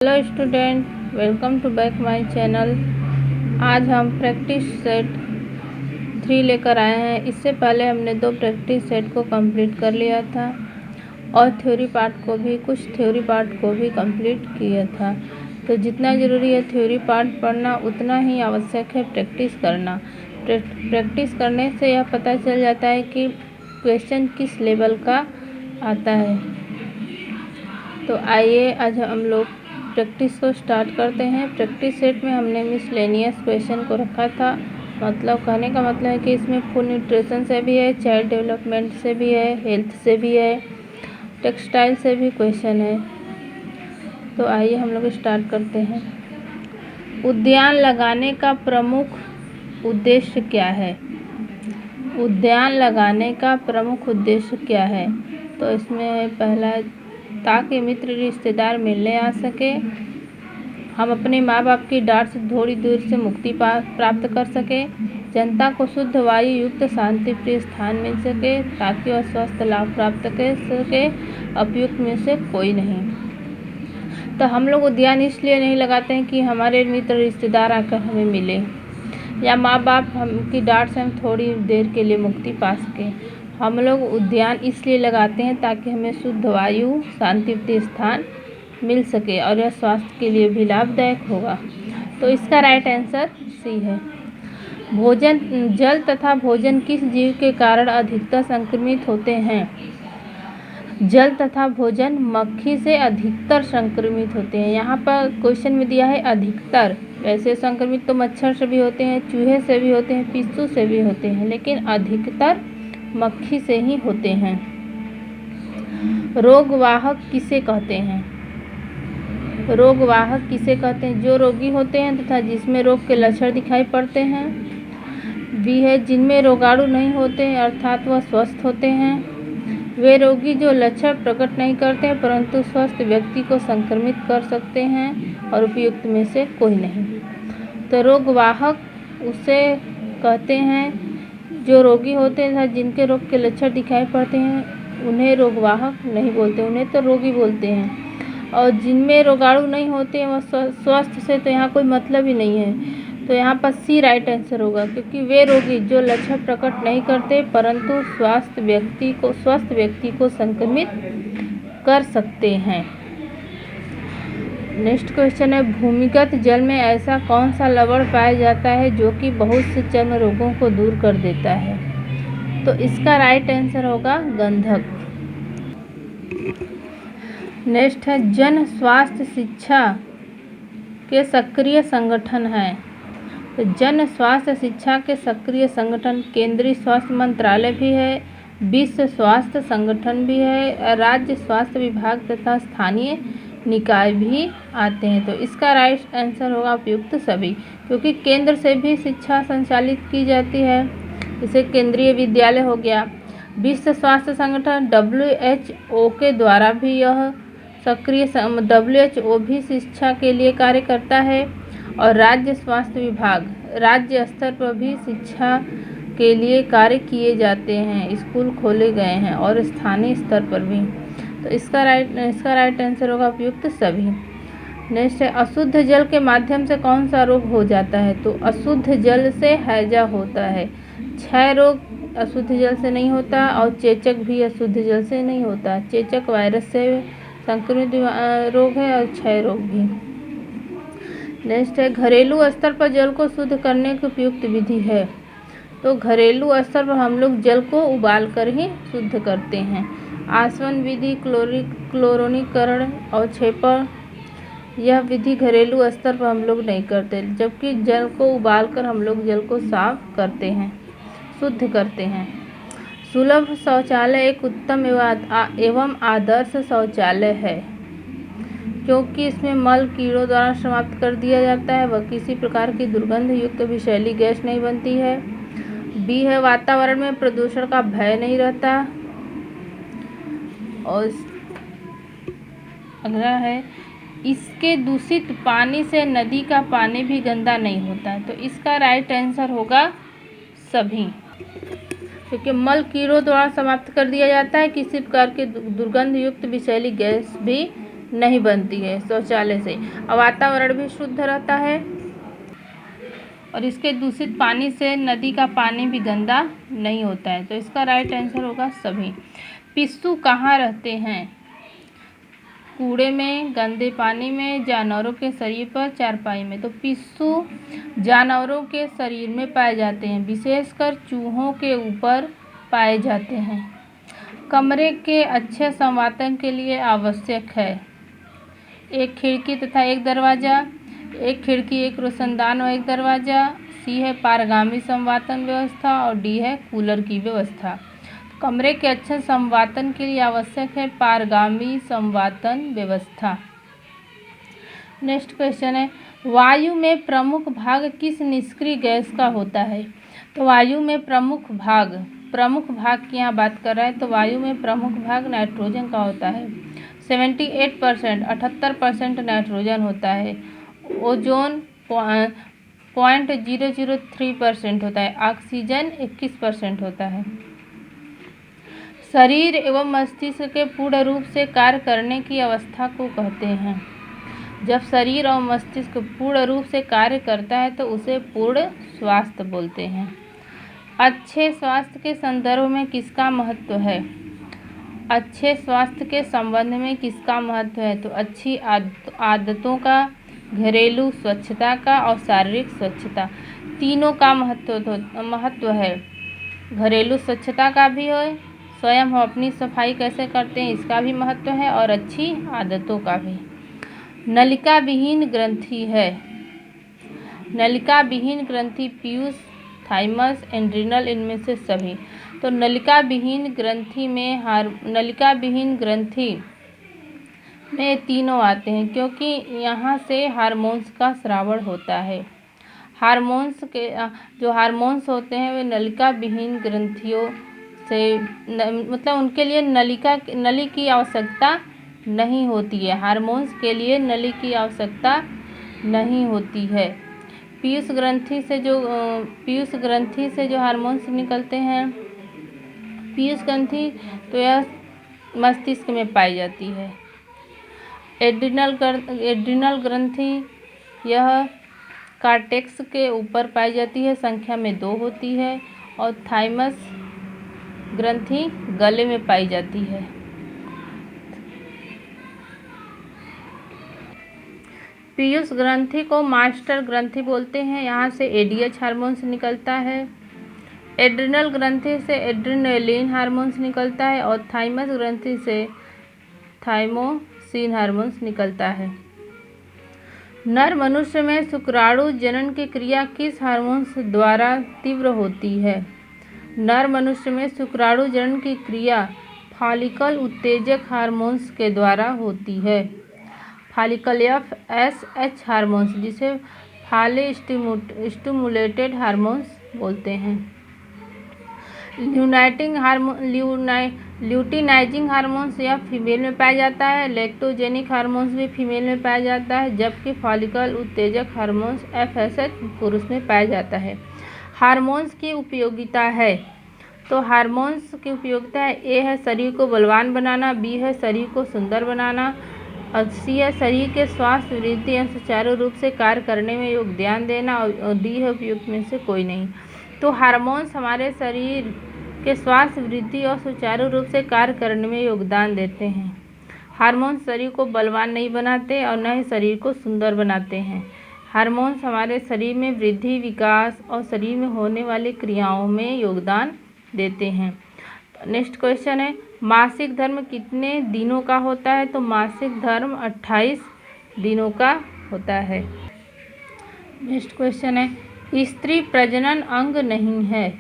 Hello student, welcome to back my channel. आज हम practice set 3 लेकर आए हैं। इससे पहले हमने 2 प्रैक्टिस सेट को कंप्लीट कर लिया था और कुछ थ्योरी पार्ट को भी कंप्लीट किया था। तो जितना ज़रूरी है थ्योरी पार्ट पढ़ना, उतना ही आवश्यक है प्रैक्टिस करना। प्रैक्टिस करने से यह पता चल जाता है कि क्वेश्चन किस लेवल का आता है। तो आइए आज हम लोग प्रैक्टिस को स्टार्ट करते हैं। प्रैक्टिस सेट में हमने मिसलेनियस क्वेश्चन को रखा था। मतलब कहने का मतलब है कि इसमें फूड न्यूट्रिशन से भी है, चाइल्ड डेवलपमेंट से भी है, हेल्थ से भी है, टेक्सटाइल से भी क्वेश्चन है। तो आइए हम लोग स्टार्ट करते हैं। उद्यान लगाने का प्रमुख उद्देश्य क्या है? उद्यान लगाने का प्रमुख उद्देश्य क्या है? तो इसमें पहला, ताकि मित्र रिश्तेदार मिलने आ सके, हम अपने माँ बाप की डांट से थोड़ी दूर से मुक्ति प्राप्त कर सके, जनता को शुद्ध वायु युक्त शांतिप्रिय स्थान मिल सके ताकि वह स्वस्थ लाभ प्राप्त कर सके, उपयुक्त में से कोई नहीं। तो हम लोग उद्यान इसलिए नहीं लगाते हैं कि हमारे मित्र रिश्तेदार आकर हमें मिले या माँ बाप हम की डांट से हम थोड़ी देर के लिए मुक्ति पा सकें। हम लोग उद्यान इसलिए लगाते हैं ताकि हमें शुद्ध वायु, शांतिप्रिय स्थान मिल सके और यह स्वास्थ्य के लिए भी लाभदायक होगा। तो इसका राइट आंसर सी है। जल तथा भोजन किस जीव के कारण अधिकतर संक्रमित होते हैं? जल तथा भोजन मक्खी से अधिकतर संक्रमित होते हैं। यहाँ पर क्वेश्चन में दिया है अधिकतर। वैसे संक्रमित तो मच्छर से भी होते हैं, चूहे से भी होते हैं, पिस्सू से भी होते हैं, लेकिन अधिकतर मक्खी से ही होते हैं। रोगवाहक किसे कहते हैं? रोगवाहक किसे कहते हैं? जो रोगी होते हैं तथा जिसमें रोग के लक्षण दिखाई पड़ते हैं। बी है जिनमें रोगाणु नहीं होते हैं अर्थात वह स्वस्थ होते हैं। वे रोगी जो लक्षण प्रकट नहीं करते हैं परंतु स्वस्थ व्यक्ति को संक्रमित कर सकते हैं और उपयुक्त में से कोई नहीं। तो रोगवाहक उसे कहते हैं जो रोगी होते हैं तथा जिनके रोग के लक्षण दिखाई पड़ते हैं, उन्हें रोगवाहक नहीं बोलते, उन्हें तो रोगी बोलते हैं। और जिनमें रोगाणु नहीं होते हैं वह स्वस्थ से तो यहाँ कोई मतलब ही नहीं है। तो यहाँ पर सी राइट आंसर होगा, क्योंकि वे रोगी जो लक्षण प्रकट नहीं करते परंतु स्वस्थ व्यक्ति को संक्रमित कर सकते हैं। नेक्स्ट क्वेश्चन है, भूमिगत जल में ऐसा कौन सा लवण पाया जाता है जो कि बहुत से चर्म रोगों को दूर कर देता है? तो इसका राइट आंसर होगा गंधक। नेक्स्ट है, जन स्वास्थ्य शिक्षा के सक्रिय संगठन है। तो जन स्वास्थ्य शिक्षा के सक्रिय संगठन केंद्रीय स्वास्थ्य मंत्रालय भी है, विश्व स्वास्थ्य संगठन भी है, राज्य स्वास्थ्य विभाग तथा स्थानीय निकाय भी आते हैं। तो इसका राइट आंसर होगा उपयुक्त सभी, क्योंकि केंद्र से भी शिक्षा संचालित की जाती है, जैसे केंद्रीय विद्यालय हो गया। विश्व स्वास्थ्य संगठन WHO के द्वारा भी यह सक्रिय WHO भी शिक्षा के लिए कार्य करता है और राज्य स्वास्थ्य विभाग राज्य स्तर पर भी शिक्षा के लिए कार्य किए जाते हैं, स्कूल खोले गए हैं और स्थानीय स्तर पर भी। तो इसका राइट आंसर होगा उपयुक्त सभी। नेक्स्ट है, अशुद्ध जल के माध्यम से कौन सा रोग हो जाता है? तो अशुद्ध जल से हैजा होता है। क्षय रोग अशुद्ध जल से नहीं होता और चेचक भी अशुद्ध जल से नहीं होता। चेचक वायरस से संक्रमित रोग है और क्षय रोग भी। नेक्स्ट है, घरेलू स्तर पर जल को शुद्ध करने की उपयुक्त विधि है। तो घरेलू स्तर पर हम लोग जल को उबाल कर ही शुद्ध करते हैं। आसवन विधि, क्लोरीकरण और छेपड़, यह विधि घरेलू स्तर पर हम लोग नहीं करते, जबकि जल को उबालकर हम लोग जल को साफ करते हैं, शुद्ध करते हैं। सुलभ शौचालय एक उत्तम एवं आदर्श शौचालय है क्योंकि इसमें मल कीड़ों द्वारा समाप्त कर दिया जाता है, वह किसी प्रकार की दुर्गंध युक्त विषैली गैस नहीं बनती है। बी है, वातावरण में प्रदूषण का भय नहीं रहता। और अगला है, इसके दूषित पानी से नदी का पानी भी गंदा नहीं होता। तो इसका राइट आंसर होगा सभी, क्योंकि मल कीड़ों द्वारा समाप्त कर दिया जाता है, किसी प्रकार की दुर्गंध युक्त विषैली गैस भी नहीं बनती है शौचालय से, और वातावरण भी शुद्ध रहता है, और इसके दूषित पानी से नदी का पानी भी गंदा नहीं होता है। तो इसका राइट आंसर होगा सभी। पिस्सू कहाँ रहते हैं? कूड़े में, गंदे पानी में, जानवरों के शरीर पर, चारपाई में। तो पिस्सू जानवरों के शरीर में पाए जाते हैं, विशेषकर चूहों के ऊपर पाए जाते हैं। कमरे के अच्छे संवातन के लिए आवश्यक है एक खिड़की तथा एक दरवाज़ा, एक खिड़की, एक रोशनदान और एक दरवाज़ा, सी है पारगामी संवातन व्यवस्था, और डी है कूलर की व्यवस्था। कमरे के अच्छे संवातन के लिए आवश्यक है पारगामी संवातन व्यवस्था। नेक्स्ट क्वेश्चन है, वायु में प्रमुख भाग किस निष्क्रिय गैस का होता है? तो वायु में प्रमुख भाग की यहाँ बात कर रहा है, तो वायु में प्रमुख भाग नाइट्रोजन का होता है। 78% 78% नाइट्रोजन होता है। ओजोन 0.003% होता है। ऑक्सीजन 21% होता है। शरीर एवं मस्तिष्क के पूर्ण रूप से कार्य करने की अवस्था को कहते हैं। जब शरीर और मस्तिष्क पूर्ण रूप से कार्य करता है तो उसे पूर्ण स्वास्थ्य बोलते हैं। अच्छे स्वास्थ्य के संदर्भ में किसका महत्व है? अच्छे स्वास्थ्य के संबंध में किसका महत्व है? तो अच्छी आदतों का, घरेलू स्वच्छता का और शारीरिक स्वच्छता, तीनों का महत्व है। घरेलू स्वच्छता का भी है, स्वयं हम अपनी सफाई कैसे करते हैं इसका भी महत्व है, और अच्छी आदतों का भी। नलिका विहीन ग्रंथि है। नलिका विहीन ग्रंथि पीयूष, थाइमस, एड्रिनल, इनमें से सभी। तो नलिका विहीन ग्रंथि में तीनों आते हैं, क्योंकि यहाँ से हार्मोन्स का स्रावण होता है। जो हार्मोन्स होते हैं वे नलिका विहीन ग्रंथियों से मतलब उनके लिए नली की आवश्यकता नहीं होती है। हार्मोन्स के लिए नली की आवश्यकता नहीं होती है। पीयूष ग्रंथि से जो हार्मोन्स निकलते हैं, पीयूष ग्रंथि, तो यह मस्तिष्क में पाई जाती है। एड्रिनल ग्रंथि यह कार्टेक्स के ऊपर पाई जाती है, संख्या में 2 होती है। और थाइमस ग्रंथि गले में पाई जाती है। पीयूष ग्रंथि को मास्टर ग्रंथि बोलते हैं, यहाँ से एडीएच हार्मोन्स निकलता है। एड्रिनल ग्रंथि से एड्रिनलिन हार्मोन्स निकलता है, और थाइमस ग्रंथि से थाइमोसिन हार्मोन्स निकलता है। नर मनुष्य में शुक्राणु जनन की क्रिया किस हार्मोन्स द्वारा तीव्र होती है? नर मनुष्य में शुक्राणु जनन की क्रिया फॉलिकल उत्तेजक हार्मोन्स के द्वारा होती है। फॉलिकल FSH हार्मोन्स, जिसे फॉली स्टिमुलेटेड हार्मोन्स बोलते हैं। ल्यूटिनाइजिंग हार्मोन्स यह फीमेल में पाया जाता है। लैक्टोजेनिक हार्मोन्स भी फीमेल में पाया जाता है, जबकि फॉलिकल उत्तेजक हार्मोन्स FSH पुरुष में पाया जाता है। हार्मोन्स की उपयोगिता है, तो हार्मोन्स की उपयोगिता है, ए है शरीर को बलवान बनाना, बी है शरीर को सुंदर बनाना, और सी है शरीर के स्वास्थ्य वृद्धि एवं सुचारू रूप से कार्य करने में योगदान देना, और डी है उपयुक्त में से कोई नहीं। तो हार्मोन्स हमारे शरीर के स्वास्थ्य वृद्धि और सुचारू रूप से कार्य करने में योगदान देते हैं। हार्मोन्स शरीर को बलवान नहीं बनाते और न ही शरीर को सुंदर बनाते हैं। हार्मोन्स हमारे शरीर में वृद्धि, विकास और शरीर में होने वाली क्रियाओं में योगदान देते हैं। नेक्स्ट क्वेश्चन है, मासिक धर्म कितने दिनों का होता है? तो मासिक धर्म 28 दिनों का होता है। नेक्स्ट क्वेश्चन है, स्त्री प्रजनन अंग नहीं है?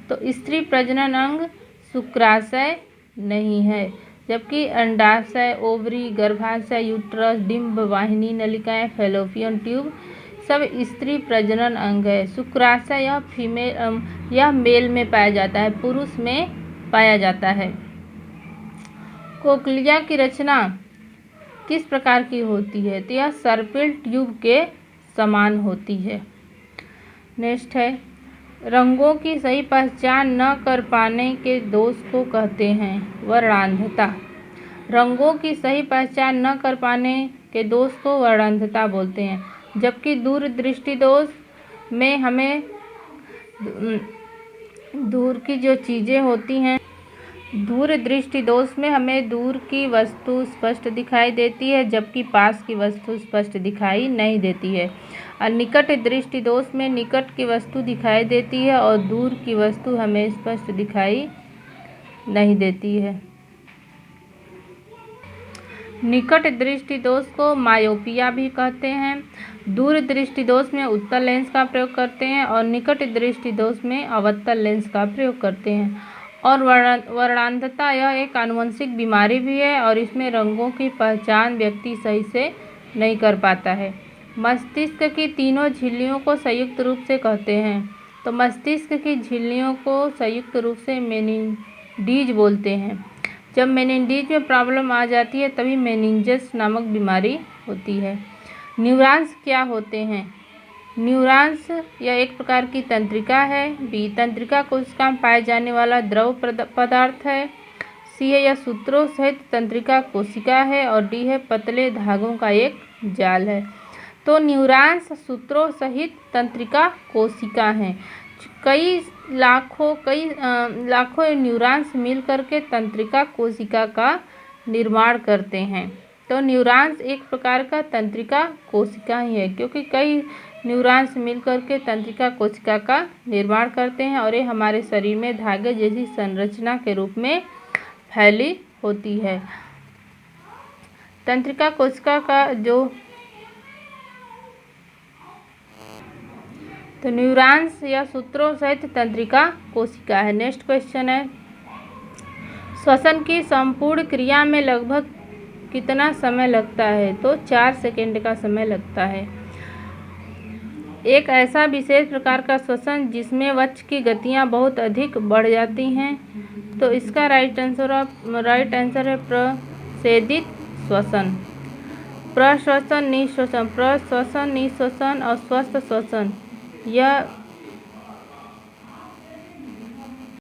तो स्त्री प्रजनन अंग शुक्राशय नहीं है, जबकि अंडाशय, ओवरी, गर्भाशय, यूट्रस, डिंब वाहिनी, नलिकाएं, फैलोपियन ट्यूब सब स्त्री प्रजनन अंग है। शुक्राशय यह मेल में पाया जाता है, पुरुष में पाया जाता है। कोक्लिया की रचना किस प्रकार की होती है? तो यह सर्पिल ट्यूब के समान होती है। नेक्स्ट है, रंगों की सही पहचान न कर पाने के दोष को कहते हैं वर्णांधता। रंगों की सही पहचान न कर पाने के दोष को वर्णांधता बोलते हैं, जबकि दूरदृष्टि दोष में हमें दूर की जो चीज़ें होती हैं, दूर दृष्टि दोष में हमें दूर की वस्तु स्पष्ट दिखाई देती है, जबकि पास की वस्तु स्पष्ट दिखाई नहीं देती है। और निकट दृष्टि दोष में निकट की वस्तु दिखाई देती है और दूर की वस्तु हमें स्पष्ट दिखाई नहीं देती है। निकट दृष्टि दोष को मायोपिया भी कहते हैं। दूर दृष्टि दोष में उत्तल लेंस का प्रयोग करते हैं और निकट दृष्टि दोष में अवतल लेंस का प्रयोग करते हैं। और वर्णांधता यह एक आनुवंशिक बीमारी भी है और इसमें रंगों की पहचान व्यक्ति सही से नहीं कर पाता है। मस्तिष्क की तीनों झिल्लियों को संयुक्त रूप से कहते हैं। तो मस्तिष्क की झिल्लियों को संयुक्त रूप से मेनिंडीज बोलते हैं। जब मेनिंडीज में प्रॉब्लम आ जाती है तभी मेनिंजस नामक बीमारी होती है। न्यूरॉन्स क्या होते हैं? न्यूरॉन्स यह एक प्रकार की तंत्रिका है। बी, तंत्रिका कोशिका में पाए जाने वाला द्रव पदार्थ है। सी है, यह सूत्रों सहित तंत्रिका कोशिका है। और डी है, पतले धागों का एक जाल है। तो न्यूरॉन्स सूत्रों सहित तंत्रिका कोशिका हैं। कई लाखों न्यूरॉन्स मिल करके तंत्रिका कोशिका का निर्माण करते हैं। तो न्यूरॉन्स एक प्रकार का तंत्रिका कोशिका ही है, क्योंकि कई न्यूरॉन्स मिल करके तंत्रिका कोशिका का निर्माण करते हैं और ये हमारे शरीर में धागे जैसी संरचना के रूप में फैली होती है। तंत्रिका कोशिका का तो न्यूरॉन्स या सूत्रों सहित तंत्रिका कोशिका है। नेक्स्ट क्वेश्चन है, श्वसन की संपूर्ण क्रिया में लगभग कितना समय लगता है? तो 4 सेकेंड का समय लगता है। एक ऐसा विशेष प्रकार का श्वसन जिसमें वक्ष की गतियां बहुत अधिक बढ़ जाती हैं। तो इसका राइट आंसर है प्रसेदित श्वसन। प्रश्वसन, निश्वसन, प्रश्वसन, निश्वसन और स्वस्थ श्वसन, यह